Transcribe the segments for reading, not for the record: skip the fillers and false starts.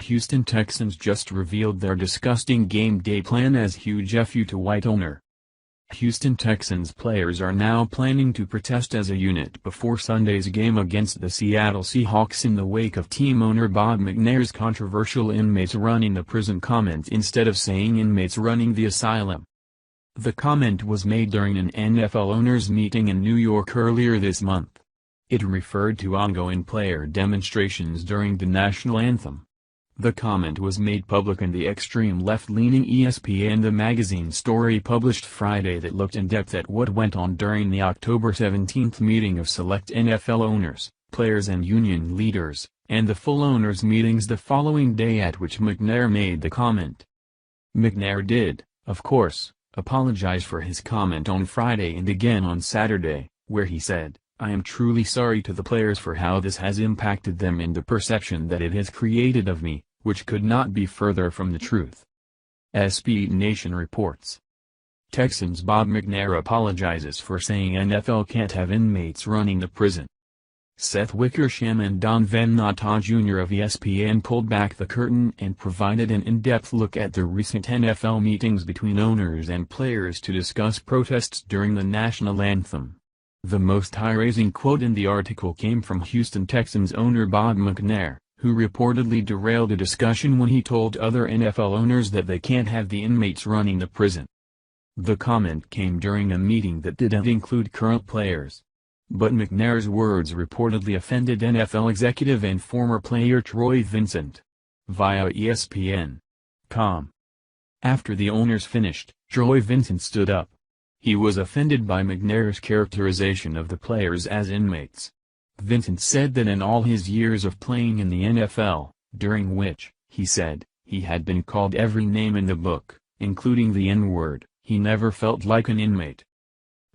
Houston Texans just revealed their disgusting game day plan as huge FU to white owner. Houston Texans players are now planning to protest as a unit before Sunday's game against the Seattle Seahawks in the wake of team owner Bob McNair's controversial "inmates running the prison" comment instead of saying "inmates running the asylum." The comment was made during an NFL owners meeting in New York earlier this month. It referred to ongoing player demonstrations during the national anthem. The comment was made public in the extreme left-leaning ESPN The Magazine story published Friday that looked in depth at what went on during the October 17 meeting of select NFL owners, players and union leaders, and the full owners meetings the following day at which McNair made the comment. McNair did, of course, apologize for his comment on Friday and again on Saturday, where he said, "I am truly sorry to the players for how this has impacted them and the perception that it has created of me, which could not be further from the truth." SB Nation reports. Texans Bob McNair apologizes for saying NFL can't have inmates running the prison. Seth Wickersham and Don Van Natta Jr. of ESPN pulled back the curtain and provided an in-depth look at the recent NFL meetings between owners and players to discuss protests during the national anthem. The most high-raising quote in the article came from Houston Texans owner Bob McNair, who reportedly derailed a discussion when he told other NFL owners that they can't have the inmates running the prison. The comment came during a meeting that didn't include current players. But McNair's words reportedly offended NFL executive and former player Troy Vincent. Via ESPN.com. After the owners finished, Troy Vincent stood up. He was offended by McNair's characterization of the players as inmates. Vincent said that in all his years of playing in the NFL, during which, he said, he had been called every name in the book, including the N-word, he never felt like an inmate.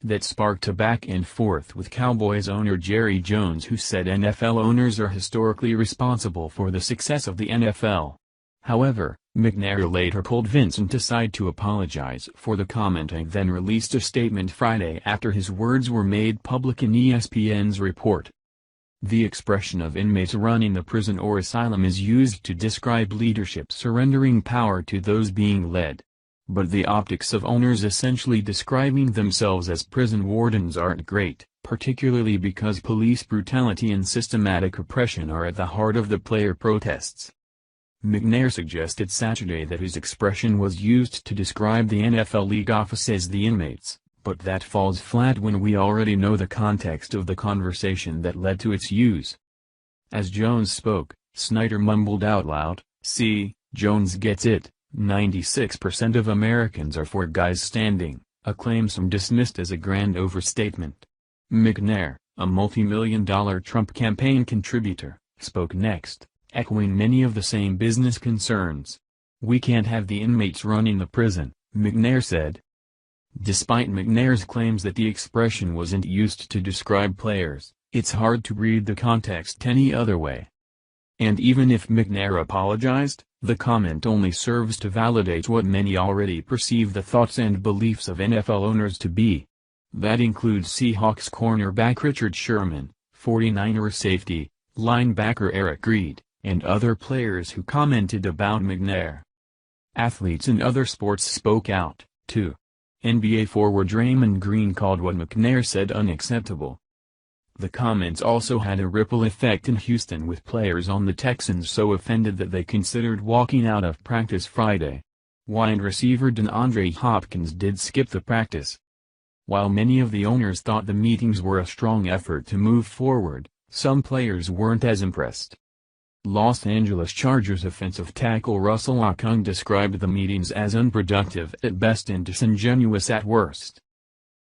That sparked a back and forth with Cowboys owner Jerry Jones, who said NFL owners are historically responsible for the success of the NFL. However, McNair later pulled Vincent aside to apologize for the comment and then released a statement Friday after his words were made public in ESPN's report. The expression of inmates running the prison or asylum is used to describe leadership surrendering power to those being led. But the optics of owners essentially describing themselves as prison wardens aren't great, particularly because police brutality and systematic oppression are at the heart of the player protests. McNair suggested Saturday that his expression was used to describe the NFL league office as the inmates, but that falls flat when we already know the context of the conversation that led to its use. As Jones spoke, Snyder mumbled out loud, "See, Jones gets it, 96% of Americans are for guys standing," a claim some dismissed as a grand overstatement. McNair, a multi-million-dollar Trump campaign contributor, spoke next, echoing many of the same business concerns. "We can't have the inmates running the prison," McNair said. Despite McNair's claims that the expression wasn't used to describe players, it's hard to read the context any other way. And even if McNair apologized, the comment only serves to validate what many already perceive the thoughts and beliefs of NFL owners to be. That includes Seahawks cornerback Richard Sherman, 49ers safety, linebacker Eric Reed, and other players who commented about McNair. Athletes in other sports spoke out, too. NBA forward Draymond Green called what McNair said unacceptable. The comments also had a ripple effect in Houston, with players on the Texans so offended that they considered walking out of practice Friday. Wide receiver DeAndre Hopkins did skip the practice. While many of the owners thought the meetings were a strong effort to move forward, some players weren't as impressed. Los Angeles Chargers offensive tackle Russell Okung described the meetings as unproductive at best and disingenuous at worst.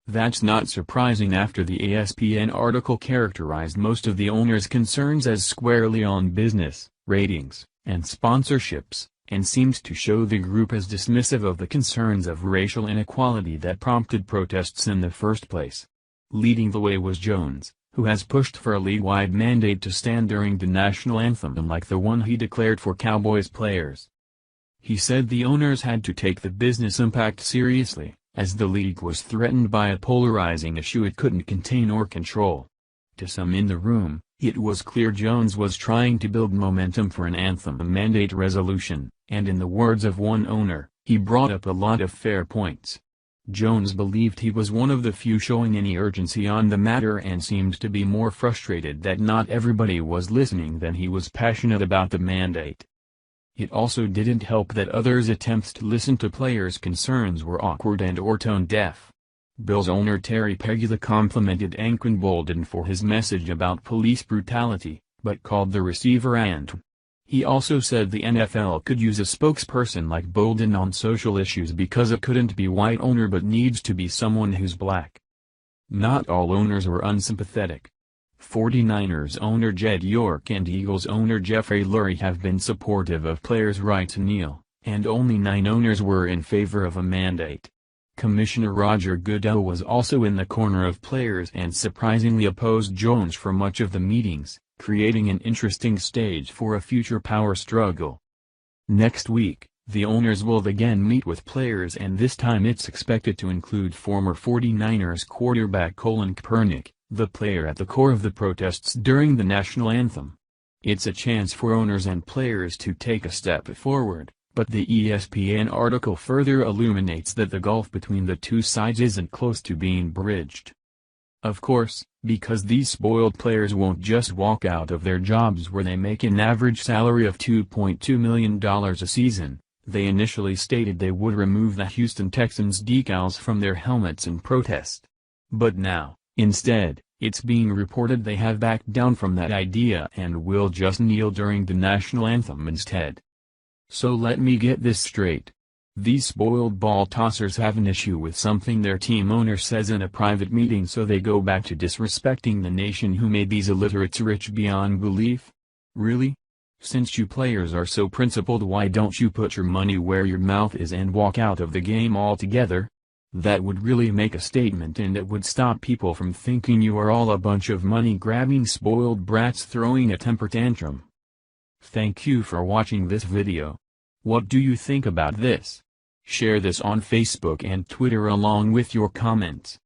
That's not surprising after the ESPN article characterized most of the owners' concerns as squarely on business, ratings, and sponsorships, and seemed to show the group as dismissive of the concerns of racial inequality that prompted protests in the first place. Leading the way was Jones, who has pushed for a league-wide mandate to stand during the national anthem like the one he declared for Cowboys players. He said the owners had to take the business impact seriously, as the league was threatened by a polarizing issue it couldn't contain or control. To some in the room, It was clear Jones was trying to build momentum for an anthem mandate resolution, and in the words of one owner, he brought up a lot of fair points. Jones believed he was one of the few showing any urgency on the matter and seemed to be more frustrated that not everybody was listening than he was passionate about the mandate. It also didn't help that others' attempts to listen to players' concerns were awkward and/or tone-deaf. Bills owner Terry Pegula complimented Anquan Boldin for his message about police brutality, but called the receiver ant. He also said the NFL could use a spokesperson like Boldin on social issues because it couldn't be white owner but needs to be someone who's black. Not all owners were unsympathetic. 49ers owner Jed York and Eagles owner Jeffrey Lurie have been supportive of players' right to kneel, and only 9 owners were in favor of a mandate. Commissioner Roger Goodell was also in the corner of players and surprisingly opposed Jones for much of the meetings, creating an interesting stage for a future power struggle. Next week, the owners will again meet with players, and this time it's expected to include former 49ers quarterback Colin Kaepernick, the player at the core of the protests during the national anthem. It's a chance for owners and players to take a step forward, but the ESPN article further illuminates that the gulf between the two sides isn't close to being bridged. Of course, because these spoiled players won't just walk out of their jobs where they make an average salary of $2.2 million a season, they initially stated they would remove the Houston Texans decals from their helmets in protest. But now, instead, it's being reported they have backed down from that idea and will just kneel during the national anthem instead. So let me get this straight. These spoiled ball tossers have an issue with something their team owner says in a private meeting, so they go back to disrespecting the nation who made these illiterates rich beyond belief? Really? Since you players are so principled, why don't you put your money where your mouth is and walk out of the game altogether? That would really make a statement, and it would stop people from thinking you are all a bunch of money-grabbing spoiled brats throwing a temper tantrum. Thank you for watching this video. What do you think about this? Share this on Facebook and Twitter along with your comments.